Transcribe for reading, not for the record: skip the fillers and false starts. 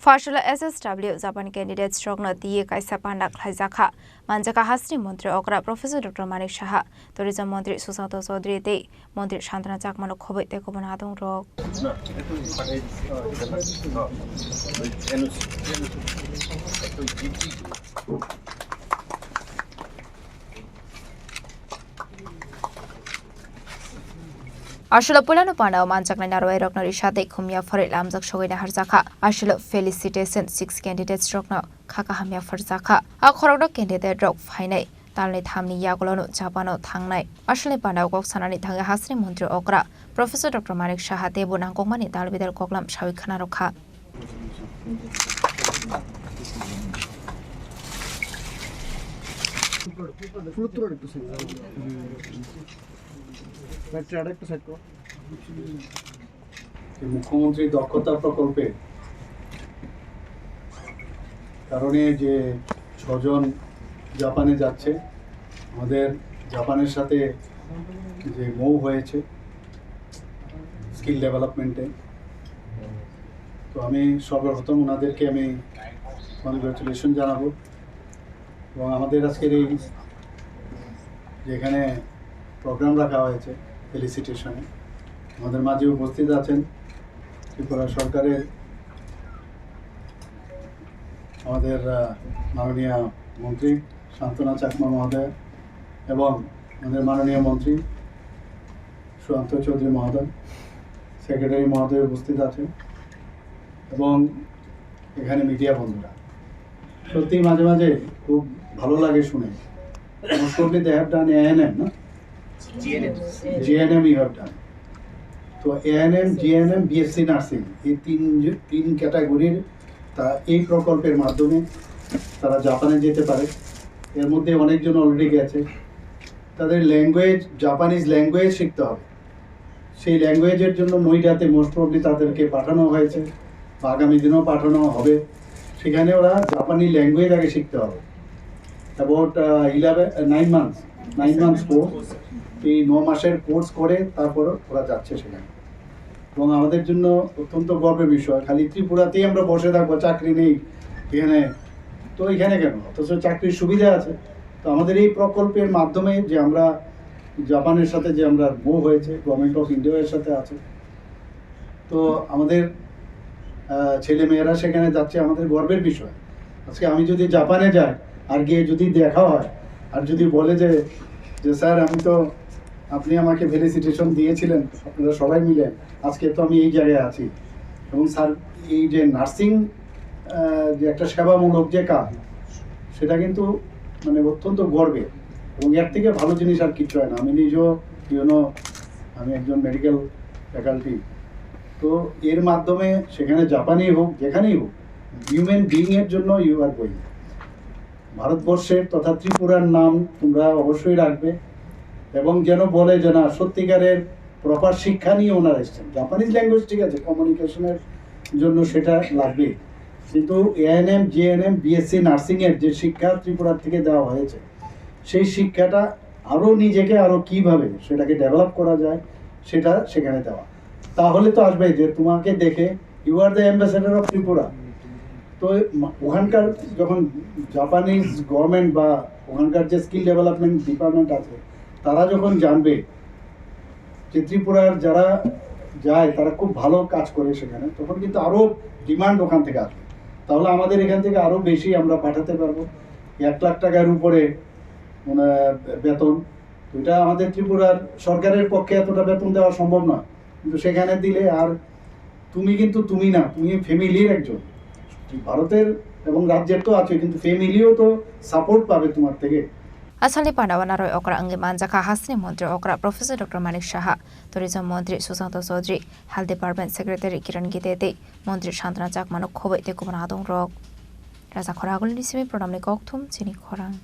Fashala SSW Japan candidates Rogna Diye Kaisa Pandak Hajaka, Manjaka Hasni Montri Okra, Professor Dr. Manik Shaha, Tourism Montri Susanto Sodri Day, Montri Shantana Jakmano Kobe Tekobanadong Rog. Ashula Pulano Panda Manjak Narway Rogna Rishade Kumia for it Lamzak Shogina Harzaka. Ashula felicitation 6 candidates Rogna Kakahamia for Zaka. A Korok candidate Rog Fine. Talnet Hamni Yagolono Japano Tangnai. Ashule Panda Goksanani Tanga Hasri Montri Okra. Professor Dr. Manik Shahate Bunangomani Dalvidal Koklam Shawikanaroka. মুখ্যমন্ত্রী দক্ষতা প্রকল্পে কারণে যে 6 জন জাপানে যাচ্ছে আমাদের জাপানের সাথে যে মুভ হয়েছে স্কিল ডেভেলপমেন্টে তো আমি সর্বপ্রথম ওনাদেরকে আমি কনগ্রাচুলেশন জানাবো এবং আমাদের আজকের এই যেখানে প্রোগ্রাম রাখা হয়েছে ফেলিসিটেশনে আমাদের মাঝে উপস্থিত আছেন ত্রিপুরা সরকারের আমাদের মাননীয় মন্ত্রী শান্তনা চাকমা মহোদয় এবং আমাদের মাননীয় মন্ত্রী সুশান্ত চৌধুরী মহোদয় সেক্রেটারি মহোদয় উপস্থিত আছেন এবং এখানে মিডিয়া বন্ধুরা সত্যি মাঝে মাঝে খুব ভালো লাগে শুনে most probably they have done ANM, no? GNM you have done. So ANM, GNM, BSc Nursing এই তিন ক্যাটাগরির তা এই প্রকল্পের মাধ্যমে তারা জাপানে যেতে পারে এর মধ্যে অনেকজন অলরেডি গেছে তাদের ল্যাঙ্গুয়েজ জাপানিজ ল্যাঙ্গুয়েজ শিখতে হবে সেই ল্যাঙ্গুয়েজের জন্য নয়ডাতে মোস্ট প্রবলি তাদেরকে পাঠানো হয়েছে বা আগামী দিনেও পাঠানো হবে সেখানে ওরা জাপানি ল্যাঙ্গুয়েজ আগে শিখতে হবে about 9 months কোর্স এই 9 মাসের কোর্স করে তারপর ওরা যাচ্ছে সেখানে এবং আমাদের জন্য অত্যন্ত গর্বের বিষয় খালি ত্রিপুরাতেই আমরা বসে থাকবো চাকরি নেই এখানে তো এখানে কেন অথচ চাকরির সুবিধা আছে তো আমাদের এই প্রকল্পের মাধ্যমে যে আমরা জাপানের সাথে যে আমরা মুভ হয়েছে গভর্নমেন্ট অফ ইন্ডিয়ার সাথে আছে তো আমাদের ছেলে মেয়েরা সেখানে যাচ্ছে আমাদের গর্বের বিষয় আজকে আমি যদি জাপানে যাই আর গিয়ে যদি দেখা হয় আর যদি বলে যে স্যার আমি তো আপনি আমাকে ফেলিসিটেশন দিয়েছিলেন আপনারা সবাই মিলে আজকে তো আমি এই জায়গায় আছি এবং স্যার এই যে নার্সিং যে একটা সেবামূলক যে কাজ সেটা কিন্তু মানে অত্যন্ত গর্বের এবং এর থেকে ভালো জিনিস আর কিছু হয় না আমি নিজেও আমি একজন মেডিকেল ফ্যাকাল্টি তো এর মাধ্যমে সেখানে জাপানেই হোক যেখানেই হোক হিউম্যান বিইংয়ের জন্য ইউ আর গোয়িং ভারতবর্ষের তথা ত্রিপুরার নাম তোমরা অবশ্যই রাখবে এবং যেন বলে যে না সত্যিকারের প্রপার শিক্ষা নিয়ে ওনারা এসছেন জাপানিজ ল্যাঙ্গুয়েজ ঠিক আছে কমিউনিকেশনের জন্য সেটা লাগবে কিন্তু এএনএম জিএনএম বিএসসি নার্সিংয়ের যে শিক্ষা ত্রিপুরার থেকে দেওয়া হয়েছে সেই শিক্ষাটা আরও নিজেকে আরও কীভাবে সেটাকে ডেভেলপ করা যায় সেটা সেখানে দেওয়া তাহলে তো আসবে যে তোমাকে দেখে you are the ambassador of Tripura তো ওখানকার যখন জাপানিজ গভর্নমেন্ট বা ওখানকার যে স্কিল ডেভেলপমেন্ট ডিপার্টমেন্ট আছে তারা যখন জানবে যে ত্রিপুরার যারা যায় তারা খুব ভালো কাজ করে সেখানে তখন কিন্তু আরও ডিমান্ড ওখান থেকে আসবে তাহলে আমাদের এখান থেকে আরও বেশি আমরা পাঠাতে পারবো 1 লাখ টাকার উপরে মানে বেতন এটা আমাদের ত্রিপুরার সরকারের পক্ষে এতটা বেতন দেওয়া সম্ভব নয় কিন্তু সেখানে দিলে আর তুমি কিন্তু তুমি না তুমি ফ্যামিলির একজন ভারতের এবং রাজ্যের তো আছে কিন্তু ফ্যামিলিও তো সাপোর্ট পাবে তোমার থেকে Asali Pandawanaro Okra Angi Manjaka Hasni Montri Okra Professor Dr. Manik Shaha Tourism Montri Susanto Sodri Health Department Secretary Kiran Gitete Montri Shantana Jakmano Kobe Tekobanadong Rog Raza Koragul Nisimi Pronamni Koktum Chini Korang